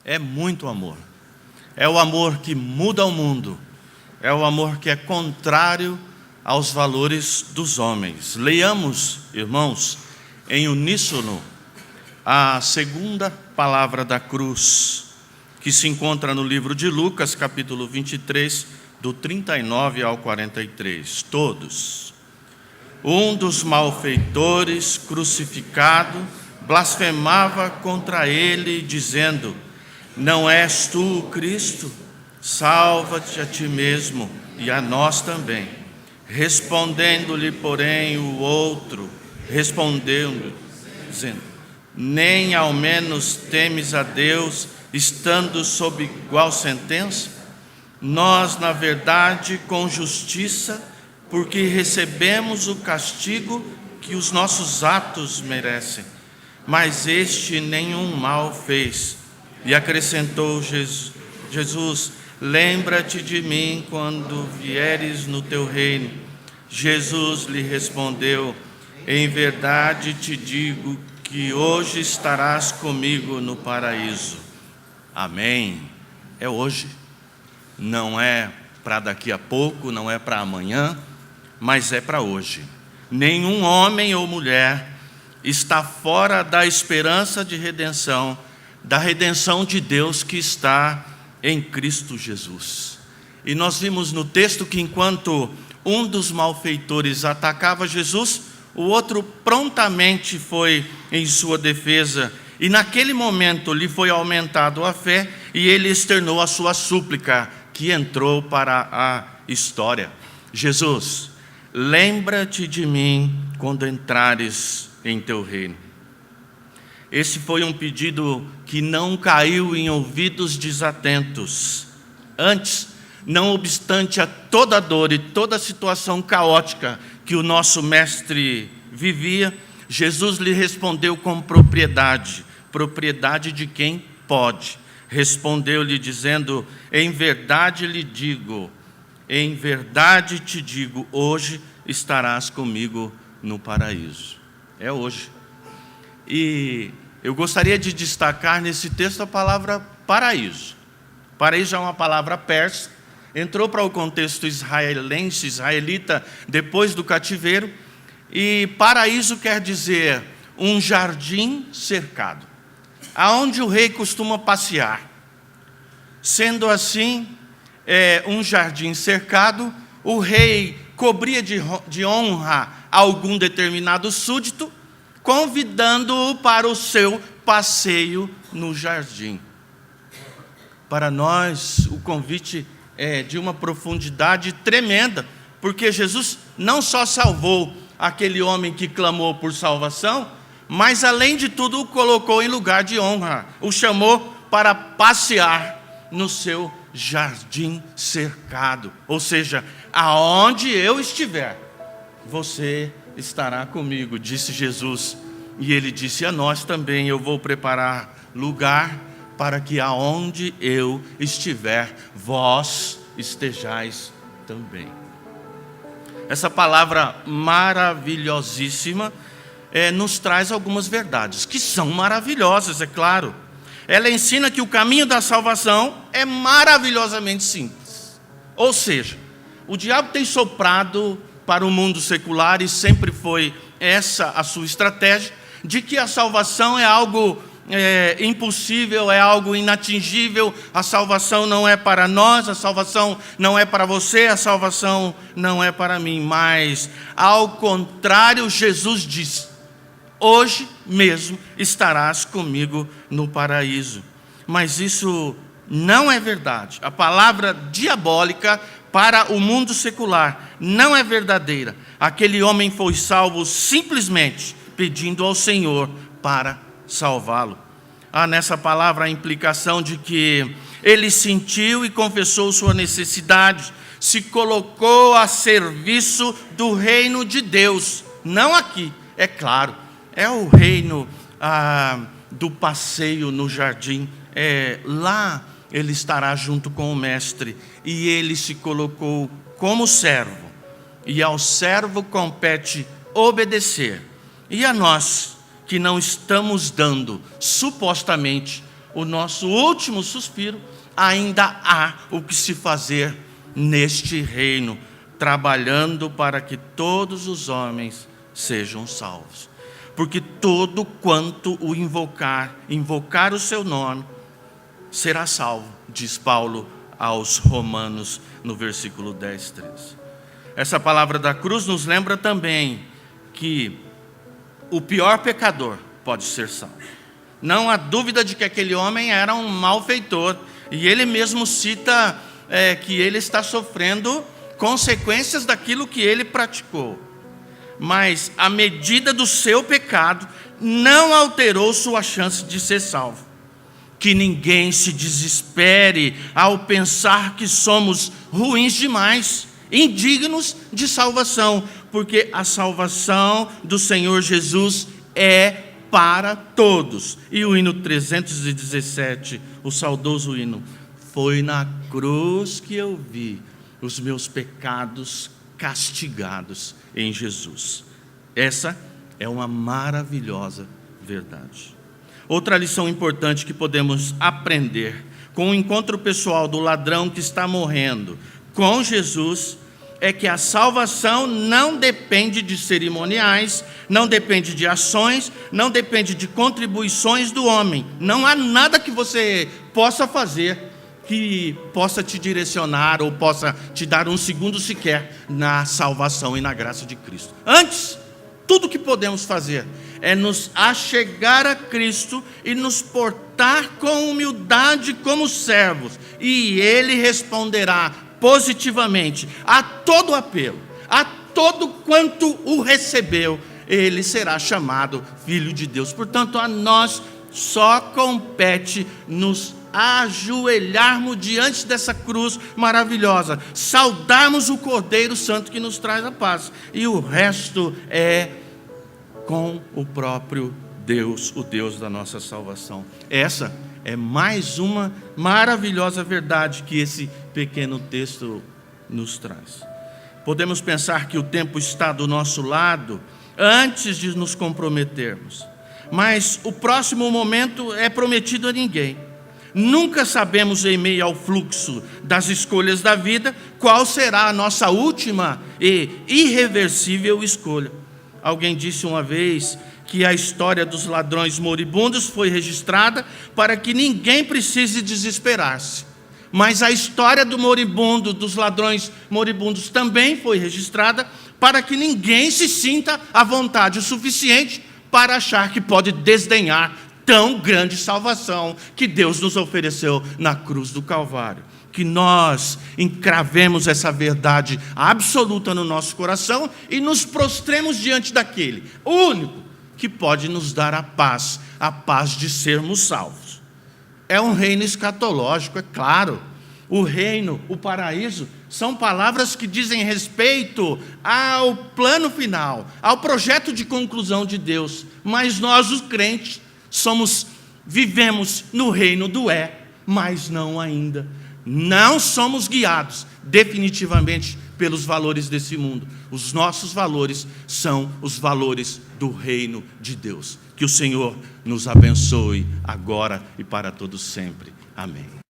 é muito amor. É o amor que muda o mundo. É o amor que é contrário aos valores dos homens. Leiamos, irmãos, em uníssono, a segunda palavra da cruz, que se encontra no livro de Lucas, capítulo 23, do 39 ao 43. Todos. Um dos malfeitores crucificado blasfemava contra ele, dizendo: não és tu o Cristo? Salva-te a ti mesmo e a nós também. Respondendo-lhe, porém, o outro, respondeu-lhe, dizendo: nem ao menos temes a Deus, estando sob igual sentença? Nós, na verdade, com justiça, porque recebemos o castigo que os nossos atos merecem. Mas este nenhum mal fez. E acrescentou Jesus: lembra-te de mim quando vieres no teu reino. Jesus lhe respondeu: em verdade te digo que hoje estarás comigo no paraíso. Amém. É hoje. Não é para daqui a pouco, não é para amanhã, mas é para hoje. Nenhum homem ou mulher está fora da esperança de redenção, da redenção de Deus que está em Cristo Jesus. E nós vimos no texto que enquanto um dos malfeitores atacava Jesus, o outro prontamente foi em sua defesa, e naquele momento lhe foi aumentado a fé, e ele externou a sua súplica, que entrou para a história. Jesus, lembra-te de mim quando entrares em teu reino. Esse foi um pedido que não caiu em ouvidos desatentos. Antes, não obstante a toda dor e toda a situação caótica que o nosso mestre vivia, Jesus lhe respondeu com propriedade de quem pode. Respondeu-lhe dizendo: em verdade lhe digo, em verdade te digo, hoje estarás comigo no paraíso. É hoje. E eu gostaria de destacar nesse texto a palavra paraíso. Paraíso é uma palavra persa, entrou para o contexto israelita, depois do cativeiro, e paraíso quer dizer um jardim cercado, aonde o rei costuma passear. Sendo assim, um jardim cercado, o rei cobria de honra algum determinado súdito, convidando-o para o seu passeio no jardim. Para nós, o convite é de uma profundidade tremenda, porque Jesus não só salvou aquele homem que clamou por salvação, mas além de tudo o colocou em lugar de honra, o chamou para passear no seu jardim cercado, ou seja, aonde eu estiver, você estará comigo, disse Jesus. E ele disse a nós também: eu vou preparar lugar para que aonde eu estiver, vós estejais também. Essa palavra maravilhosíssima nos traz algumas verdades, que são maravilhosas, é claro. Ela ensina que o caminho da salvação é maravilhosamente simples. Ou seja, o diabo tem soprado para o mundo secular, e sempre foi essa a sua estratégia, de que a salvação é algo impossível, é algo inatingível, a salvação não é para nós, a salvação não é para você, a salvação não é para mim. Mas, ao contrário, Jesus diz: hoje mesmo estarás comigo no paraíso. Mas isso não é verdade. A palavra diabólica para o mundo secular não é verdadeira. Aquele homem foi salvo simplesmente pedindo ao Senhor para salvá-lo. Há nessa palavra a implicação de que ele sentiu e confessou sua necessidade, se colocou a serviço do reino de Deus, não aqui, é claro, é o reino do passeio no jardim, lá ele estará junto com o mestre, e ele se colocou como servo, e ao servo compete obedecer. E a nós, que não estamos dando, supostamente, o nosso último suspiro, ainda há o que se fazer neste reino, trabalhando para que todos os homens sejam salvos. Porque todo quanto o invocar o seu nome, será salvo, diz Paulo aos Romanos, no versículo 10, 13. Essa palavra da cruz nos lembra também que o pior pecador pode ser salvo. Não há dúvida de que aquele homem era um malfeitor, e ele mesmo cita que ele está sofrendo consequências daquilo que ele praticou. Mas a medida do seu pecado não alterou sua chance de ser salvo. Que ninguém se desespere ao pensar que somos ruins demais, indignos de salvação, porque a salvação do Senhor Jesus é para todos. E o hino 317, o saudoso hino: foi na cruz que eu vi os meus pecados castigados em Jesus. Essa é uma maravilhosa verdade. Outra lição importante que podemos aprender com o encontro pessoal do ladrão que está morrendo com Jesus é que a salvação não depende de cerimoniais, não depende de ações, não depende de contribuições do homem. Não há nada que você possa fazer que possa te direcionar ou possa te dar um segundo sequer na salvação e na graça de Cristo. Antes, tudo que podemos fazer é nos achegar a Cristo e nos portar com humildade como servos, e Ele responderá positivamente a todo apelo, a todo quanto o recebeu. Ele será chamado Filho de Deus. Portanto, a nós só compete nos ajoelharmos diante dessa cruz maravilhosa, saudarmos o Cordeiro Santo que nos traz a paz, e o resto é com o próprio Deus, o Deus da nossa salvação. Essa é mais uma maravilhosa verdade que esse pequeno texto nos traz. Podemos pensar que o tempo está do nosso lado antes de nos comprometermos, mas o próximo momento é prometido a ninguém. Nunca sabemos, em meio ao fluxo das escolhas da vida, qual será a nossa última e irreversível escolha. Alguém disse uma vez que a história dos ladrões moribundos foi registrada para que ninguém precise desesperar-se. Mas a história do moribundo, dos ladrões moribundos, também foi registrada para que ninguém se sinta à vontade o suficiente para achar que pode desdenhar tão grande salvação que Deus nos ofereceu na cruz do Calvário. Que nós encravemos essa verdade absoluta no nosso coração e nos prostremos diante daquele, o único que pode nos dar a paz de sermos salvos. É um reino escatológico, é claro. O reino, o paraíso, são palavras que dizem respeito ao plano final, ao projeto de conclusão de Deus. Mas nós, os crentes, vivemos no reino do mas não ainda. Não somos guiados definitivamente pelos valores desse mundo. Os nossos valores são os valores do reino de Deus. Que o Senhor nos abençoe agora e para todos sempre. Amém.